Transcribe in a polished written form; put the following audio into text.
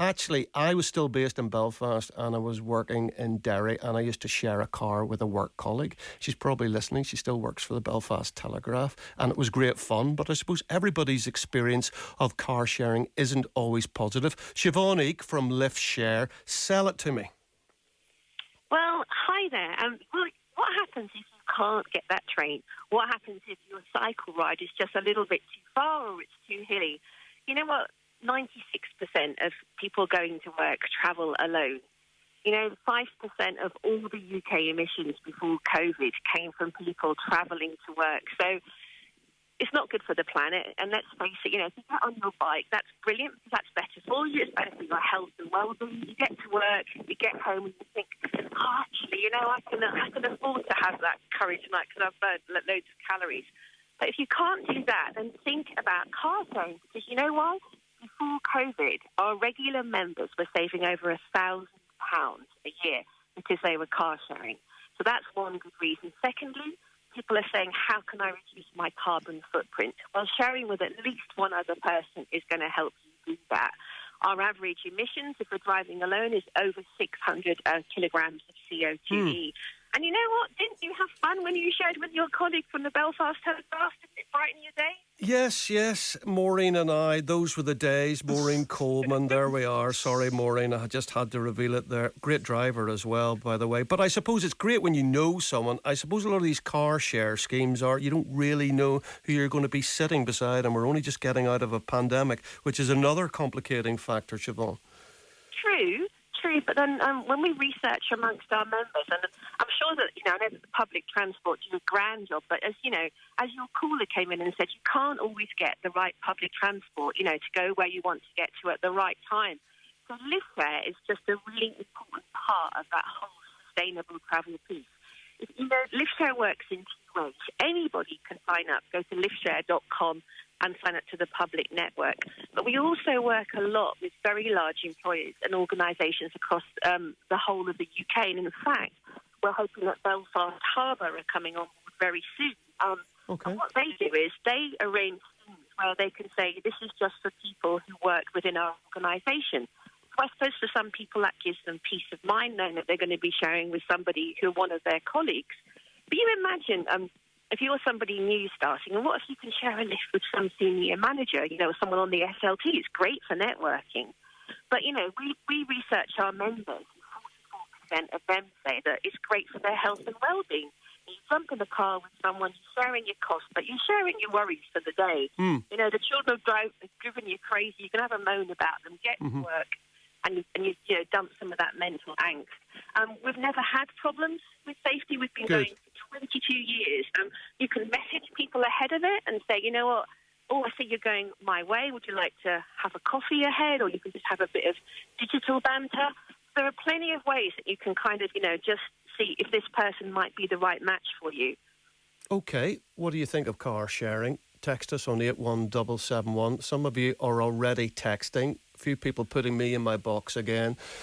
Actually, I was still based in Belfast and I was working in Derry, and I used to share a car with a work colleague. She's probably listening. She still works for the Belfast Telegraph, and it was great fun. But I suppose everybody's experience of car sharing isn't always positive. Siobhan Eke from Liftshare, sell it to me. Well, hi there. What happens if you can't get that train? What happens if your cycle ride is just a little bit too far or it's too hilly? You know what? 96% of people going to work travel alone. 5% of all the UK emissions before COVID came from people travelling to work. So it's not good for the planet. And let's face it, if you get on your bike, that's brilliant because that's better for you. It's better for your health and well-being. You get to work, you get home, and you think, actually, I can afford to have that curry tonight because I've burned loads of calories. But if you can't do that, then think about car sharing, because you know why? Before COVID, our regular members were saving over £1,000 a year because they were car sharing. So that's one good reason. Secondly, people are saying, how can I reduce my carbon footprint? Well, sharing with at least one other person is going to help you do that. Our average emissions, if we're driving alone, is over 600 kilograms of CO2e. And you know what? Didn't you have fun when you shared with your colleague from the Belfast Telegraph? Didn't it brighten your day? Yes. Maureen and I, those were the days. Maureen Coleman, there we are. Sorry, Maureen, I just had to reveal it there. Great driver as well, by the way. But I suppose it's great when you know someone. I suppose a lot of these car share schemes are, you don't really know who you're going to be sitting beside, and we're only just getting out of a pandemic, which is another complicating factor, Siobhan. True, but then when we research amongst our members, and I'm sure that, I know that the public transport do a grand job, but as your caller came in and said, you can't always get the right public transport, to go where you want to get to at the right time. So Liftshare is just a really important part of that whole sustainable travel piece. Liftshare works in two ways. Anybody can sign up, go to liftshare.com and sign up to the public network. But we also work a lot with very large employers and organisations across the whole of the UK. And in fact, we're hoping that Belfast Harbour are coming on board very soon. Okay. And what they do is they arrange things where they can say, this is just for people who work within our organisation. So I suppose for some people that gives them peace of mind knowing that they're going to be sharing with somebody who one of their colleagues. But you imagine if you're somebody new starting, and what if you can share a lift with some senior manager, someone on the SLT? It's great for networking. But, we research our members, and 44% of them say that it's great for their health and well-being. You jump in the car with someone, you're sharing your costs, but you're sharing your worries for the day. The children have driven you crazy. You can have a moan about them, get to work, and you dump some of that mental angst. We've never had problems with safety. We've been going for 22 years. You can message people ahead of it and say, you know what, I see you're going my way. Would you like to have a coffee ahead? Or you can just have a bit of digital banter. There are plenty of ways that you can kind of, just see if this person might be the right match for you. OK, what do you think of car sharing? Text us on 81771. Some of you are already texting. A few people putting me in my box again.